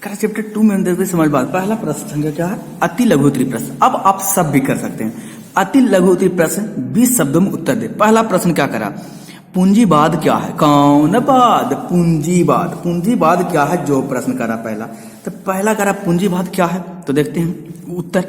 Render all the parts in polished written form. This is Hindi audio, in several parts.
चैप्टर 2 में अंदर समझ बात। पहला प्रश्न संख्या क्या है? अति लघु उत्तरी प्रश्न। अब आप सब भी कर सकते हैं। अति लघु उत्तरी प्रश्न 20 शब्दों में उत्तर दे। पहला प्रश्न क्या करा? पूंजीवाद क्या है? कौन बाद? पूंजीवाद। पूंजीवाद क्या है? जो प्रश्न करा पहला, तो पहला करा पूंजीवाद क्या है, तो देखते हैं उत्तर।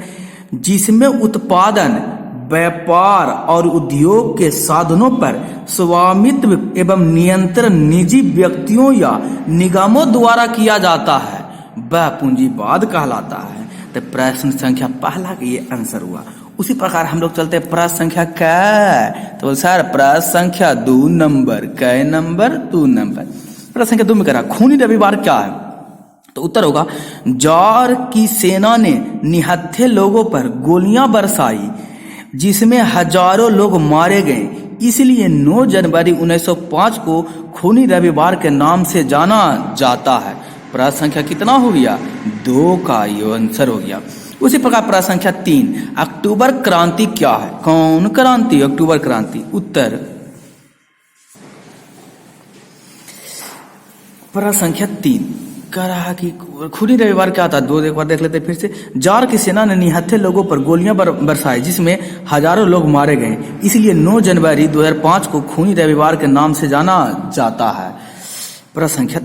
जिसमें उत्पादन, व्यापार और उद्योग के साधनों पर स्वामित्व एवं नियंत्रण निजी व्यक्तियों या निगमों द्वारा किया जाता है, वह पूंजीवाद कहलाता है। तो प्रश्न संख्या पहला का ये आंसर हुआ। उसी प्रकार हम लोग चलते हैं प्रश्न संख्या कै, तो सर प्रश्न संख्या 2 नंबर, कै नंबर 2 नंबर। प्रश्न संख्या 2 में कह रहा खूनी रविवार क्या है, तो उत्तर होगा जार की सेना ने निहत्थे लोगों पर गोलियां बरसाई जिसमें हजारों लोग मारे गए, इसलिए 9 जनवरी 1905 को खूनी रविवार के नाम से जाना जाता है। प्रश्न संख्या कितना हो गया? 2 का ये आंसर हो गया। उसी प्रकार प्रश्न संख्या 3, अक्टूबर क्रांति क्या है? कौन क्रांति? अक्टूबर क्रांति। उत्तर प्रश्न संख्या 3 कह रहा कि खूनी रविवार क्या था? 2 एक बार देख लेते फिर से। जार की सेना ने निहत्थे लोगों पर गोलियां बरसाई जिसमें हजारों लोग मारे गए, इसलिए 9 जनवरी 2005 को खूनी रविवार के नाम से जाना जाता है। प्रश्न संख्या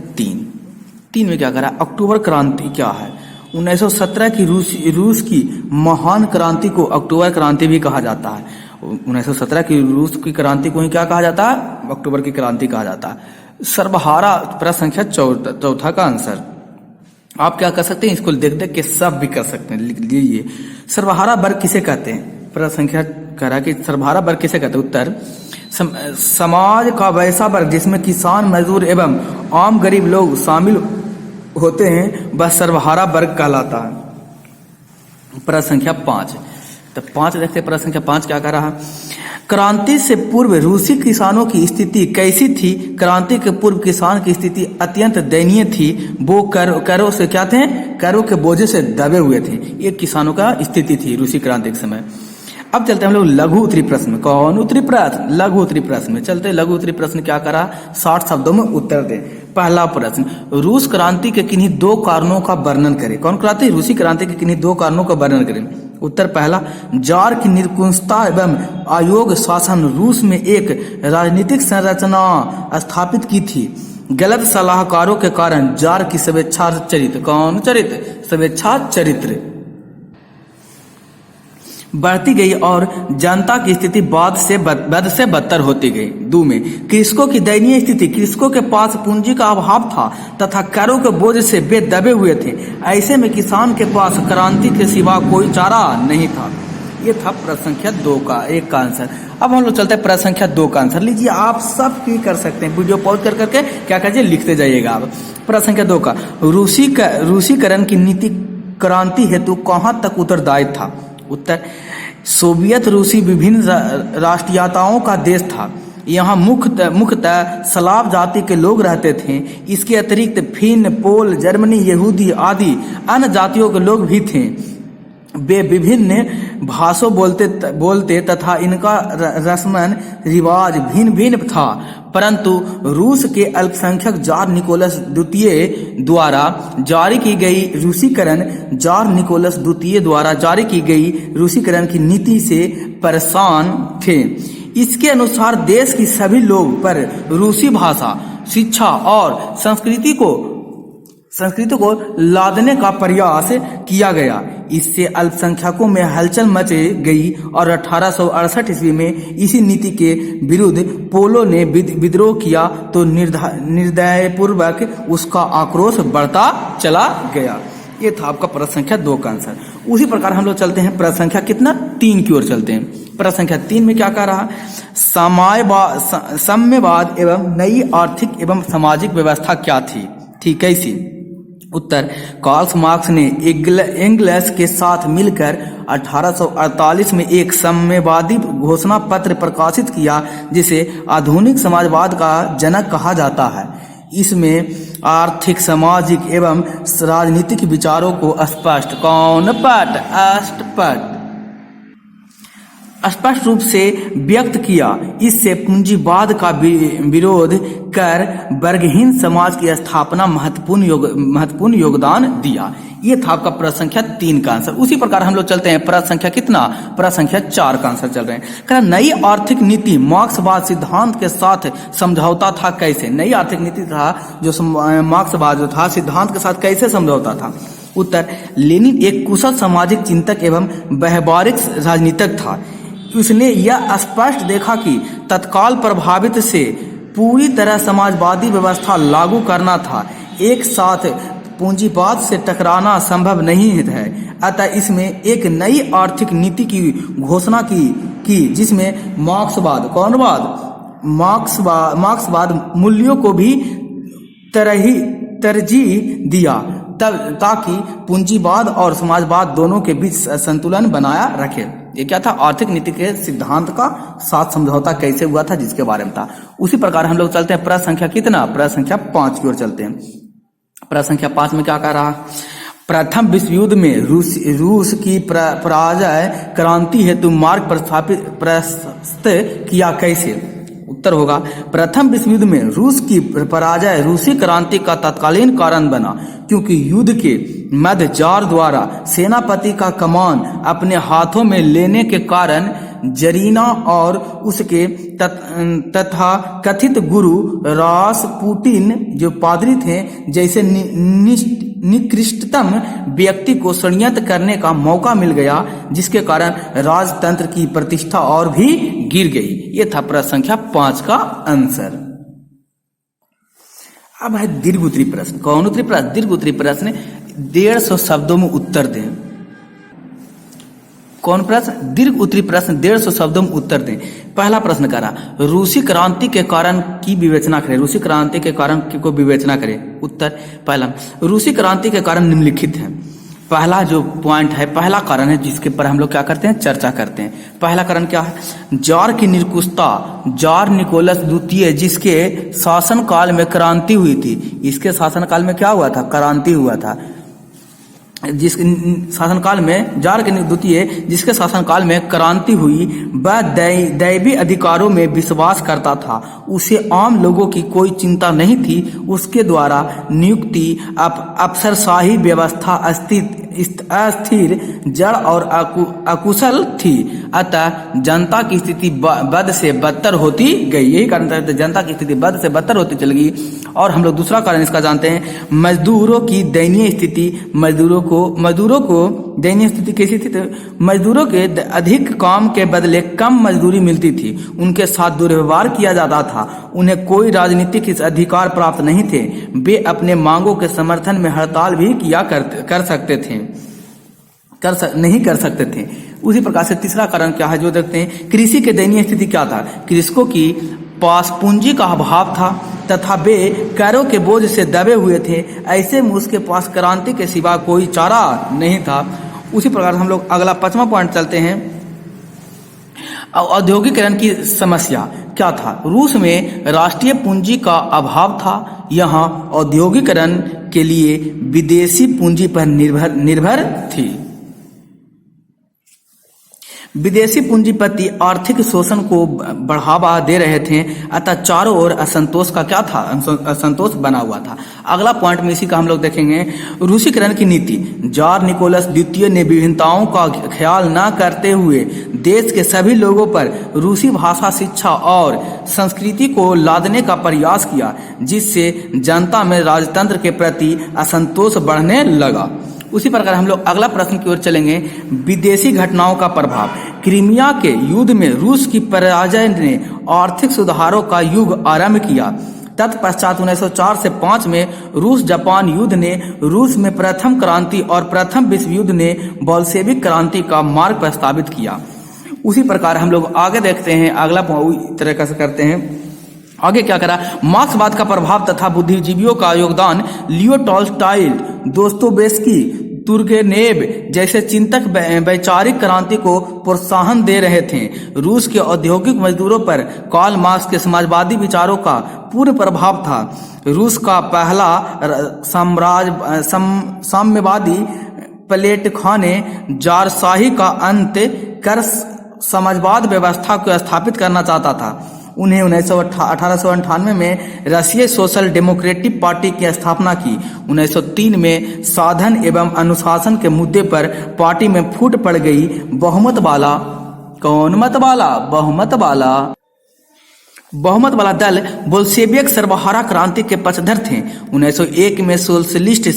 3 में क्या करा? अक्टूबर क्रांति क्या है? 1917 की रूस की महान क्रांति को अक्टूबर क्रांति भी कहा जाता है। 1917 की रूस की क्रांति को ही क्या कहा जाता है? अक्टूबर की क्रांति कहा जाता है। सर्वहारा प्रश्न संख्या 4 का आंसर। आप क्या कर सकते हैं? इसको देख देख के सब भी कर सकते हैं, लिख लीजिए। सर्वहारा वर्ग किसे कहते हैं? प्रश्न संख्या कह रहा कि सर्वहारा वर्ग किसे कहते हैं? उत्तर समाज का वैसा वर्ग जिसमें किसान, मजदूर एवं आम गरीब लोग शामिल होते हैं, वह सर्वहारा वर्ग कहलाता है। प्रश्न संख्या 5, तो 5 देखते हैं। प्रश्न संख्या 5 क्या कह रहा? क्रांति से पूर्व रूसी किसानों की स्थिति कैसी थी? क्रांति के पूर्व किसान की स्थिति अत्यंत दयनीय थी। वो करों से क्या थे? करों के बोझे से दबे हुए थे। ये किसानों का स्थिति थी रूसी क्रांति के समय। अब चलते हैं हम लोग लघु उत्तरी प्रश्न में। कौन उत्तरी प्रश्न? लघु उत्तरी प्रश्न में चलते हैं। लघु उत्तरी प्रश्न क्या करा? 60 शब्दों में उत्तर दे। पहला प्रश्न, रूस क्रांति के किन्हीं 2 कारणों का वर्णन करें। कौन क्रांति? रूसी क्रांति के किन्हीं 2 कारणों का वर्णन करें। उत्तर पहला, जार की निरंकुशता एवं आयोग शासन रूस में एक राजनीतिक संरचना स्थापित की थी। गलत सलाहकारों के कारण जार की स्वेच्छा चरित्र, कौन चरित्र? स्वेच्छा चरित्र बढ़ती गई और जनता की स्थिति बद से बदतर होती गई। 2 में कृषकों की दयनीय स्थिति, कृषकों के पास पूंजी का अभाव था तथा करों के बोझ से वे दबे हुए थे। ऐसे में किसान के पास क्रांति के सिवा कोई चारा नहीं था। ये था प्रश्न संख्या 2 का 1 का आंसर। अब हम लोग चलते हैं प्रश्न संख्या 2 का आंसर। लीजिए, आप सब भी कर सकते हैं। वीडियो पॉज कर करके क्या कीजिए, लिखते जाइएगा आप। प्रश्न संख्या 2 का, रूसीकरण की नीति क्रांति हेतु कहाँ तक उत्तरदायी था? उत्तर सोवियत रूसी विभिन्न राष्ट्रीयताओं का देश था। यहाँ मुख्यतः स्लाव जाति के लोग रहते थे। इसके अतिरिक्त फिन, पोल, जर्मनी, यहूदी आदि अन्य जातियों के लोग भी थे। वे विभिन्न भाषा बोलते तथा इनका रस्मन रिवाज भिन्न भिन्न था, परंतु रूस के अल्पसंख्यक जार निकोलस द्वितीय द्वारा जारी की गई रूसीकरण की नीति से परेशान थे। इसके अनुसार देश की सभी लोग पर रूसी भाषा, शिक्षा और संस्कृति को लादने का प्रयास किया गया। इससे अल्पसंख्यकों में हलचल मच गई और 1868 ईस्वी में इसी नीति के विरुद्ध पोलो ने विद्रोह किया तो निर्दयपूर्वक उसका आक्रोश बढ़ता चला गया। ये था आपका प्रश्न संख्या 2 का आंसर। उसी प्रकार हम लोग चलते हैं प्रश्न संख्या 3 की ओर चलते हैं। प्रश्न संख्या 3 में क्या कह रहा? साम्यवाद एवं नई आर्थिक एवं सामाजिक व्यवस्था क्या थी? ठीक कैसी? उत्तर कार्ल मार्क्स ने एंगल्स के साथ मिलकर 1848 में एक साम्यवादी घोषणा पत्र प्रकाशित किया जिसे आधुनिक समाजवाद का जनक कहा जाता है। इसमें आर्थिक, सामाजिक एवं राजनीतिक विचारों को स्पष्ट रूप से व्यक्त किया। इससे पूंजीवाद का विरोध कर वर्गहीन समाज की स्थापना महत्वपूर्ण योगदान दिया। ये था आपका प्रश्न संख्या 3 का आंसर। उसी प्रकार हम लोग चलते हैं प्रश्न संख्या कितना, प्रश्न संख्या 4 का आंसर चल रहे हैं। नई आर्थिक नीति मार्क्सवाद सिद्धांत के साथ समझौता था कैसे? नई आर्थिक नीति था जो मार्क्सवाद जो था सिद्धांत के साथ कैसे समझौता था? उत्तर, लेनिन एक कुशल सामाजिक चिंतक एवं व्यवहारिक राजनीतिक था। उसने यह स्पष्ट देखा कि तत्काल प्रभावित से पूरी तरह समाजवादी व्यवस्था लागू करना था। एक साथ पूंजीवाद से टकराना संभव नहीं है। अतः इसमें एक नई आर्थिक नीति की घोषणा की जिसमें मार्क्सवाद मूल्यों को भी तरजीह दिया ताकि पूंजीवाद और समाजवाद दोनों के बीच संतुलन बनाया रखे। ये क्या था? आर्थिक नीति के सिद्धांत का साथ समझौता कैसे हुआ था जिसके बारे में था। उसी प्रकार हम लोग चलते हैं प्रश्न संख्या कितना, प्रश्न संख्या 5 की ओर चलते हैं। प्रश्न संख्या 5 में क्या कह रहा? प्रथम विश्व युद्ध में रूस की पराजय क्रांति हेतु मार्ग प्रशस्त किया कैसे? उत्तर होगा, प्रथम विश्व युद्ध में रूस की पराजय रूसी क्रांति का तत्कालीन कारण बना, क्योंकि युद्ध के मध्य जार द्वारा सेनापति का कमान अपने हाथों में लेने के कारण जरीना और उसके तथा कथित गुरु रासपुटिन जो पादरी थे जैसे निकृष्टतम व्यक्ति को षड्यंत्र करने का मौका मिल गया, जिसके कारण राजतंत्र की प्रतिष्ठा और भी गिर गई। ये था प्रश्न संख्या 5 का आंसर। अब है दीर्घ उत्तरी प्रश्न। कौन उत्तरी प्रश्न? दीर्घ उत्तरी प्रश्न 150 शब्दों में उत्तर दें। कौन प्रश्न? दीर्घ उत्तरी प्रश्न 150 शब्दों में उत्तर दें। पहला प्रश्न करा, रूसी क्रांति के कारण की विवेचना करें। रूसी क्रांति के कारण को विवेचना करें। उत्तर, पहला, रूसी क्रांति के कारण निम्नलिखित है। पहला जो पॉइंट है, पहला कारण है जिसके पर हम लोग क्या करते हैं, चर्चा करते हैं। पहला कारण क्या है? जार की निरंकुशता। जार निकोलस द्वितीय जिसके शासनकाल में क्रांति हुई थी। इसके शासनकाल में क्या हुआ था? क्रांति हुआ था। जिसके शासनकाल में जार के द्वितीय जिसके शासनकाल में क्रांति हुई, वह दैवी अधिकारों में विश्वास करता था। उसे आम लोगों की कोई चिंता नहीं थी। उसके द्वारा नियुक्ति अफसरशाही व्यवस्था अस्थिर, जड़ और अकुशल थी। अतः जनता की स्थिति बद से बदतर होती गई। यही कारण था, जनता की स्थिति बद से बदतर होती चली गई। और हम लोग दूसरा कारण इसका जानते हैं, मजदूरों की दयनीय स्थिति। मजदूरों को दयनीय स्थिति कैसी थी? मजदूरों के अधिक काम के बदले कम मजदूरी मिलती थी। उनके साथ दुर्व्यवहार किया जाता था। उन्हें कोई राजनीतिक अधिकार प्राप्त नहीं थे। वे अपने मांगों के समर्थन में हड़ताल भी नहीं कर सकते थे। उसी प्रकार से तीसरा कारण क्या है जो देखते हैं, कृषि के दयनीय स्थिति क्या था? कृषकों की पास पूंजी का अभाव था तथा वे करों के बोझ से दबे हुए थे। ऐसे में उसके पास क्रांति के सिवा कोई चारा नहीं था। उसी प्रकार हम लोग अगला 5वां पॉइंट चलते हैं। औद्योगिकरण की समस्या क्या था? रूस में राष्ट्रीय पूंजी का अभाव था। यहाँ औद्योगिकरण के लिए विदेशी पूंजी पर निर्भर थी। विदेशी पूंजीपति आर्थिक शोषण को बढ़ावा दे रहे थे। अतः चारों ओर असंतोष का क्या था? असंतोष बना हुआ था। अगला पॉइंट में इसी का हम लोग देखेंगे, रूसीकरण की नीति। जार निकोलस द्वितीय ने विभिन्नताओं का ख्याल न करते हुए देश के सभी लोगों पर रूसी भाषा, शिक्षा और संस्कृति को लादने का प्रयास किया, जिससे जनता में राजतंत्र के प्रति असंतोष बढ़ने लगा। उसी प्रकार हम लोग अगला प्रश्न की ओर चलेंगे, विदेशी घटनाओं का प्रभाव। क्रीमिया के युद्ध में रूस की पराजय ने आर्थिक सुधारों का युग आरंभ किया। तत्पश्चात 1904 से 5 में रूस जापान युद्ध ने रूस में प्रथम क्रांति और प्रथम विश्व युद्ध ने बोल्शेविक क्रांति का मार्ग प्रस्तावित किया। उसी प्रकार हम लोग आगे देखते हैं, अगला तरह से करते हैं। आगे क्या करा? मार्क्सवाद का प्रभाव तथा बुद्धिजीवियों का योगदान। लियो टॉल्स्टॉय, दोस्तोयेव्स्की, तुर्गेनेव जैसे चिंतक वैचारिक क्रांति को प्रोत्साहन दे रहे थे। रूस के औद्योगिक मजदूरों पर कार्ल मार्क्स के समाजवादी विचारों का पूर्ण प्रभाव था। रूस का पहला साम्यवादी प्लेटों ने जारशाही का अंत कर समाजवाद व्यवस्था को स्थापित करना चाहता था। उन्हें 1898 में रशिया सोशल डेमोक्रेटिक पार्टी की स्थापना की। 1903 में साधन एवं अनुशासन के मुद्दे पर पार्टी में फूट पड़ गई। बहुमत वाला दल बोल्शेविक सर्वहारा क्रांति के पक्षधर थे। 1901 में सोशलिस्ट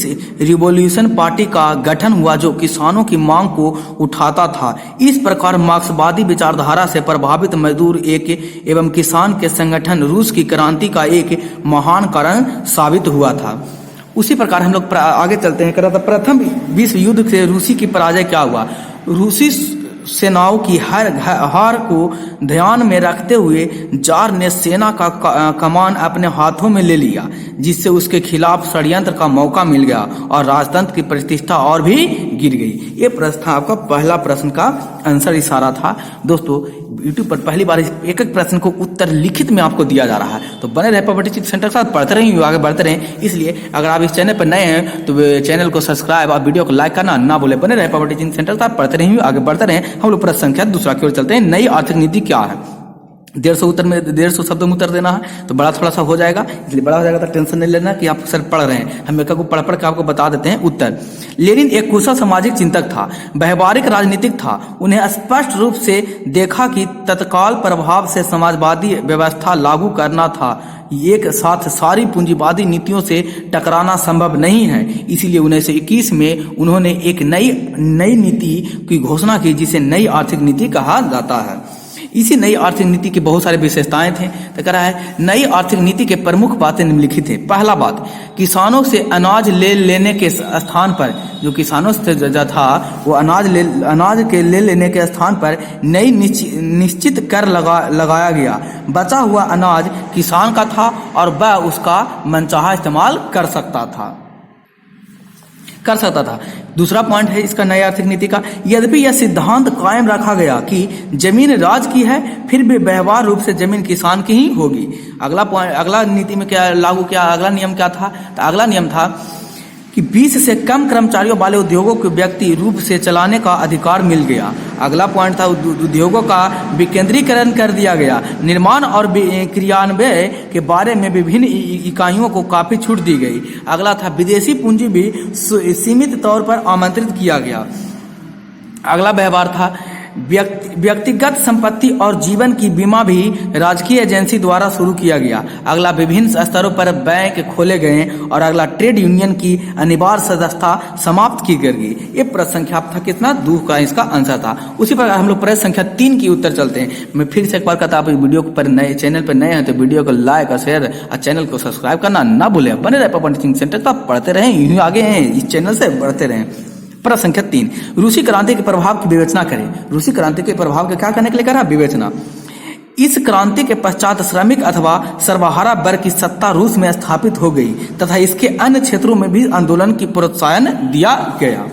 रिवॉल्यूशन पार्टी का गठन हुआ जो किसानों की मांग को उठाता था। इस प्रकार मार्क्सवादी विचारधारा से प्रभावित मजदूर एवं किसान के संगठन रूस की क्रांति का एक महान कारण साबित हुआ था। उसी प्रकार हम लोग आगे चलते हैं। प्रथम विश्व युद्ध से रूसी की पराजय क्या हुआ? रूसी सेनाओं की हार को ध्यान में रखते हुए जार ने सेना का कमान अपने हाथों में ले लिया, जिससे उसके खिलाफ षड्यंत्र का मौका मिल गया और राजतंत्र की प्रतिष्ठा और भी गिर गई। ये प्रश्न आपका पहला प्रश्न का आंसर इशारा था। दोस्तों यूट्यूब पर पहली बार एक एक प्रश्न को उत्तर लिखित में आपको दिया जा रहा है, तो बने रहे प्रॉपर्टी चित्र सेंटर के साथ, पढ़ते रहें, आगे बढ़ते रहें। इसलिए अगर आप इस चैनल पर नए हैं तो चैनल को सब्सक्राइब और वीडियो को लाइक करना ना भूलें। बने रहे प्रॉपर्टी चित्र सेंटर के साथ, पढ़ते रहें, आगे बढ़ते रहें। हम लोग प्रश्न संख्या दूसरा की ओर चलते हैं। नई आर्थिक नीति क्या है? 150 शब्दों में उत्तर देना है, तो बड़ा थोड़ा सा हो जाएगा, इसलिए बड़ा हो जाएगा तो टेंशन नहीं लेना कि आप सर पढ़ रहे हैं। हम एक को पढ़ के आपको बता देते हैं उत्तर। लेनिन एक कुशल सामाजिक चिंतक था, व्यवहारिक राजनीतिक था। उन्हें स्पष्ट रूप से देखा कि तत्काल प्रभाव से समाजवादी व्यवस्था लागू करना था। एक साथ सारी पूंजीवादी नीतियों से टकराना संभव नहीं है। इसीलिए 1921 में उन्होंने एक नई नीति की घोषणा की, जिसे नई आर्थिक नीति कहा जाता है। इसी नई आर्थिक नीति की बहुत सारी विशेषताएं थे। तो कह रहा है नई आर्थिक नीति के प्रमुख बातें निम्नलिखित है। पहला बात, किसानों से अनाज लेने के स्थान पर, जो किसानों से जो था वो अनाज के लेने के स्थान पर नई निश्चित कर लगाया गया। बचा हुआ अनाज किसान का था और वह उसका मनचाहा इस्तेमाल कर सकता था। दूसरा पॉइंट है इसका नई आर्थिक नीति का, यद्यपि यह सिद्धांत कायम रखा गया कि जमीन राज की है, फिर भी व्यवहार रूप से जमीन किसान की ही होगी। अगला नीति में क्या लागू किया? अगला नियम क्या था? तो अगला नियम था कि 20 से कम कर्मचारियों वाले उद्योगों को व्यक्ति रूप से चलाने का अधिकार मिल गया। अगला पॉइंट था उद्योगों का विकेंद्रीकरण कर दिया गया। निर्माण और क्रियान्वयन के बारे में विभिन्न इकाइयों को काफी छूट दी गई। अगला था विदेशी पूंजी भी सीमित तौर पर आमंत्रित किया गया। अगला व्यवहार था व्यक्तिगत संपत्ति और जीवन की बीमा भी राजकीय एजेंसी द्वारा शुरू किया गया। अगला विभिन्न स्तरों पर बैंक खोले गए और अगला ट्रेड यूनियन की अनिवार्य सदस्यता समाप्त की गई। ये प्रश्न संख्या था कितना? 2 का इसका आंसर था। उसी प्रकार हम लोग प्रश्न संख्या 3 की उत्तर चलते हैं। मैं फिर से एक बार कहता, आप वीडियो पर नए चैनल पर नए हैं तो वीडियो को लाइक और शेयर और चैनल को सब्सक्राइब करना ना भूलें। बने रहे प्रॉपर्टी सेंटर तो पढ़ते रहें, यूं आगे हैं, इस चैनल से बढ़ते रहें। प्रश्न संख्या 3, रूसी क्रांति के प्रभाव की विवेचना करें। रूसी क्रांति के प्रभाव के क्या करने के लिए करा? विवेचना। इस क्रांति के पश्चात श्रमिक अथवा सर्वहारा वर्ग की सत्ता रूस में स्थापित हो गई तथा इसके अन्य क्षेत्रों में भी आंदोलन की प्रोत्साहन दिया गया।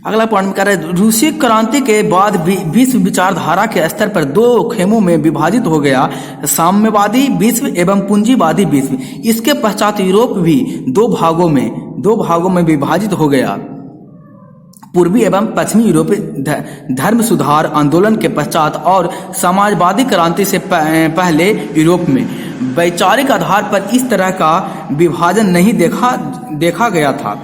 अगला पॉइंट में कह रहे हैं रूसी क्रांति के बाद विश्व विचारधारा के स्तर पर 2 खेमों में विभाजित हो गया, साम्यवादी विश्व एवं पूंजीवादी विश्व। इसके पश्चात यूरोप भी 2 भागों में विभाजित हो गया। पूर्वी एवं पश्चिमी यूरोपीय धर्म सुधार आंदोलन के पश्चात और समाजवादी क्रांति से पहले यूरोप में वैचारिक आधार पर इस तरह का विभाजन नहीं देखा गया था।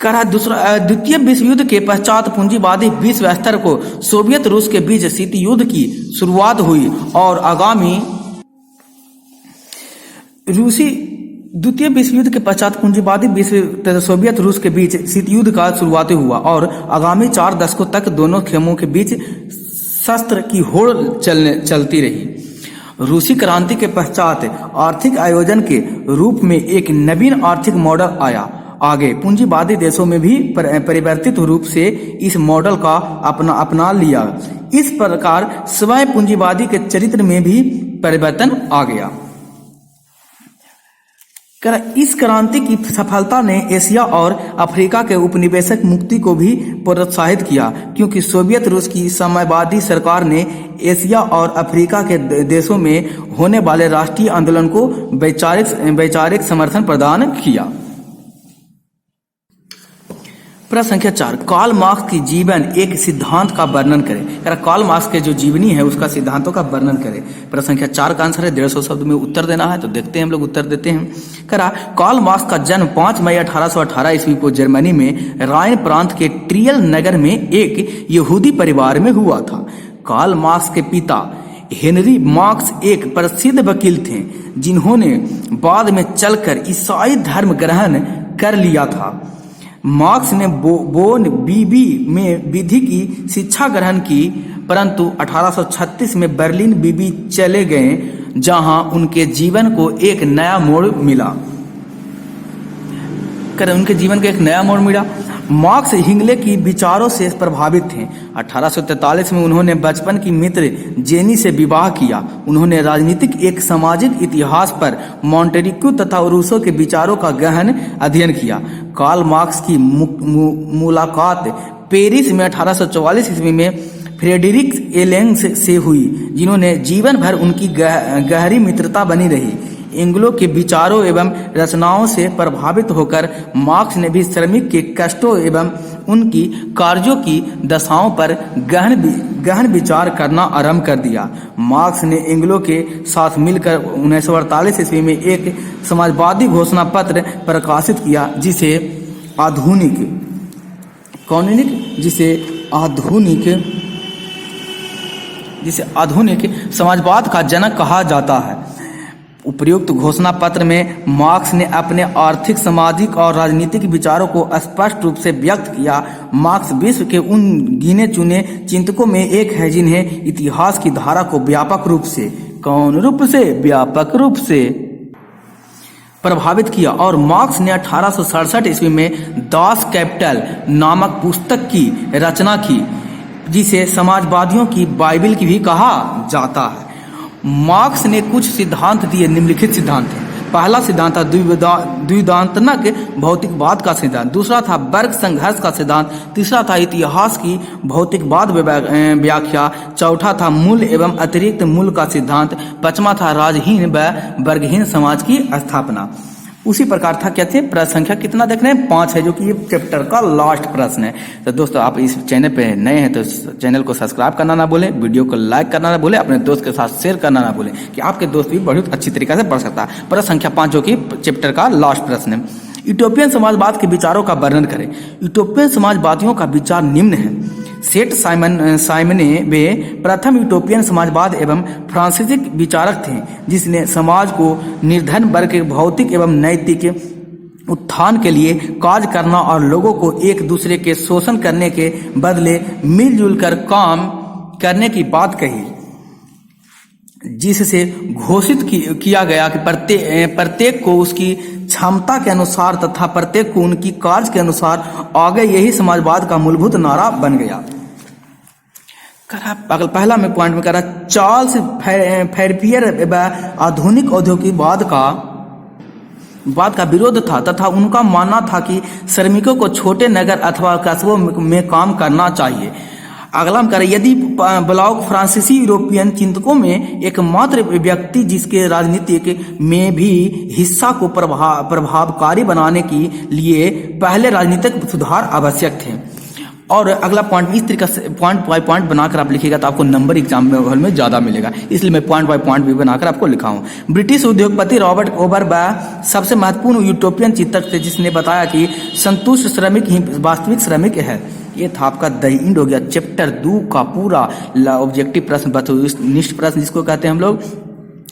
द्वितीय विश्व युद्ध के पश्चात पूंजीवादी विश्व स्तर को सोवियत रूस के बीच शीत युद्ध की शुरुआत हुई और द्वितीय विश्व युद्ध के पश्चात पूंजीवादी विश्व तथा सोवियत रूस के बीच शीत युद्ध का शुरुआत हुआ और आगामी 4 दशकों तक दोनों खेमों के बीच शस्त्र की होड़ चलती रही। रूसी क्रांति के पश्चात आर्थिक आयोजन के रूप में एक नवीन आर्थिक मॉडल आया। आगे पूंजीवादी देशों में भी परिवर्तित रूप से इस मॉडल का अपना लिया। इस प्रकार स्वयं पूंजीवादी के चरित्र में भी परिवर्तन आ गया। इस क्रांति की सफलता ने एशिया और अफ्रीका के उपनिवेशक मुक्ति को भी प्रोत्साहित किया, क्योंकि सोवियत रूस की साम्यवादी सरकार ने एशिया और अफ्रीका के देशों में होने वाले राष्ट्रीय आंदोलन को वैचारिक समर्थन प्रदान किया। प्रश्न संख्या 4, कार्ल मार्क्स की जीवन एक सिद्धांत का वर्णन करें। कार्ल मार्क्स के जो जीवनी है उसका सिद्धांतों का वर्णन करें। प्रश्न संख्या 4 का आंसर है 150 शब्द में उत्तर देना है, तो देखते हैं हम लोग उत्तर देते हैं। कार्ल मार्क्स का जन्म 5 मई 1818 ईस्वी को जर्मनी में राइन प्रांत के ट्रियल नगर में एक यहूदी परिवार में हुआ था। कार्ल मार्क्स के पिता हेनरी मार्क्स एक प्रसिद्ध वकील थे जिन्होंने बाद में चलकर ईसाई धर्म ग्रहण कर लिया था। मार्क्स ने बोन बीबी में विधि की शिक्षा ग्रहण की, परंतु 1836 में बर्लिन बीबी चले गए जहां उनके जीवन को एक नया मोड़ मिला। मार्क्स हिंगले की विचारों से प्रभावित थे। 1843 में उन्होंने बचपन की मित्र जेनी से विवाह किया। उन्होंने राजनीतिक एक सामाजिक इतिहास पर मॉन्टेस्क्यू तथा रूसो के विचारों का गहन अध्ययन किया। कार्ल मार्क्स की मुलाकात पेरिस में 1844 ईस्वी में फ्रेडरिक एलेंग्स से हुई, जिन्होंने जीवन भर उनकी गहरी मित्रता बनी रही। एंग्लो के विचारों एवं रचनाओं से प्रभावित होकर मार्क्स ने भी श्रमिक के कष्टों एवं उनकी कार्यों की दशाओं पर गहन विचार करना आरंभ कर दिया। मार्क्स ने एंग्लो के साथ मिलकर 1948 ईस्वी में एक समाजवादी घोषणा पत्र प्रकाशित किया, जिसे आधुनिक समाजवाद का जनक कहा जाता है। उपयुक्त घोषणा पत्र में मार्क्स ने अपने आर्थिक, सामाजिक और राजनीतिक विचारों को स्पष्ट रूप से व्यक्त किया। मार्क्स विश्व के उन गिने चुने चिंतकों में एक है जिन्हें इतिहास की धारा को व्यापक रूप से प्रभावित किया, और मार्क्स ने 1867 ईस्वी में दास कैपिटल नामक पुस्तक की रचना की, जिसे समाजवादियों की बाइबिल की भी कहा जाता है। मार्क्स ने कुछ सिद्धांत दिए, निम्नलिखित सिद्धांत थे। पहला सिद्धांत था द्विदांतनक भौतिकवाद का सिद्धांत, दूसरा था वर्ग संघर्ष का सिद्धांत, तीसरा था इतिहास की भौतिकवाद व्याख्या, चौथा था मूल एवं अतिरिक्त मूल का सिद्धांत, पांचवा था राजहीन व वर्गहीन समाज की स्थापना। उसी प्रकार था, कहते हैं प्रश्न संख्या कितना देख रहे हैं 5 है, जो कि ये चैप्टर का लास्ट प्रश्न है। तो दोस्तों, आप इस चैनल पे नए हैं तो चैनल को सब्सक्राइब करना ना भूलें, वीडियो को लाइक करना ना भूलें, अपने दोस्त के साथ शेयर करना ना भूलें कि आपके दोस्त भी बहुत अच्छी तरीके से पढ़ सकता है। प्रश्न संख्या 5 जो कि चैप्टर का लास्ट प्रश्न है, यूटोपियन समाजवाद के विचारों का वर्णन करें। यूटोपियन समाजवादियों का विचार निम्न है। सेठ साइमने वे प्रथम यूटोपियन समाजवाद एवं फ्रांसीसी विचारक थे, जिसने समाज को निर्धन वर्ग के भौतिक एवं नैतिक उत्थान के लिए कार्य करना और लोगों को एक दूसरे के शोषण करने के बदले मिलजुल कर काम करने की बात कही, जिससे घोषित किया गया कि प्रत्येक को उसकी क्षमता के अनुसार तथा प्रत्येक को उनकी कार्य के अनुसार आगे, यही समाजवाद का मूलभूत नारा बन गया। पहला में पॉइंट में करा चार्ल्स फैरपियर आधुनिक औद्योगिकवाद का विरोध था तथा उनका मानना था कि श्रमिकों को छोटे नगर अथवा कस्बों में काम करना चाहिए। अगला में करें, यदि ब्लॉक फ्रांसीसी यूरोपियन चिंतकों में एकमात्र व्यक्ति जिसके राजनीतिक में भी हिस्सा को प्रभावकारी बनाने के लिए पहले राजनीतिक सुधार आवश्यक थे। और अगला पॉइंट इस तरीके से पॉइंट बाय पॉइंट बनाकर आप लिखिएगा तो आपको नंबर एग्जाम हॉल में ज्यादा मिलेगा, इसलिए मैं पॉइंट बाय पॉइंट भी बनाकर आपको लिखा हूं। ब्रिटिश उद्योगपति रॉबर्ट ओबरबा सबसे महत्वपूर्ण यूटोपियन चिंतक थे, जिसने बताया कि संतुष्ट श्रमिक ही वास्तविक श्रमिक है। ये था आपका द एंड हो गया चैप्टर 2 का पूरा ऑब्जेक्टिव प्रश्न, वस्तुनिष्ठ प्रश्न जिसको कहते हैं हम लोग,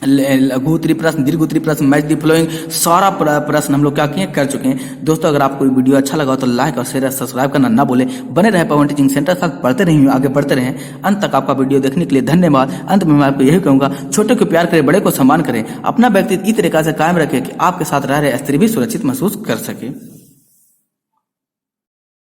लघु उत्तरी प्रश्न, दीर्घ उत्तरी प्रश्न, मैच द फॉलोइंग, सारा प्रश्न हम लोग क्या किए कर चुके हैं। दोस्तों, अगर आपको वीडियो अच्छा लगा तो लाइक और शेयर सब्सक्राइब करना ना भूलें। बने रहे पवन टीचिंग सेंटर साथ पढ़ते रहें, आगे बढ़ते रहें। अंत तक आपका वीडियो देखने के लिए धन्यवाद। अंत में मैं आपको यही कहूंगा, छोटे को प्यार करें, बड़े को सम्मान करें, अपना व्यक्तित्व इस तरीके से कायम रखें कि आपके साथ रह रहे स्त्री भी सुरक्षित महसूस कर सके।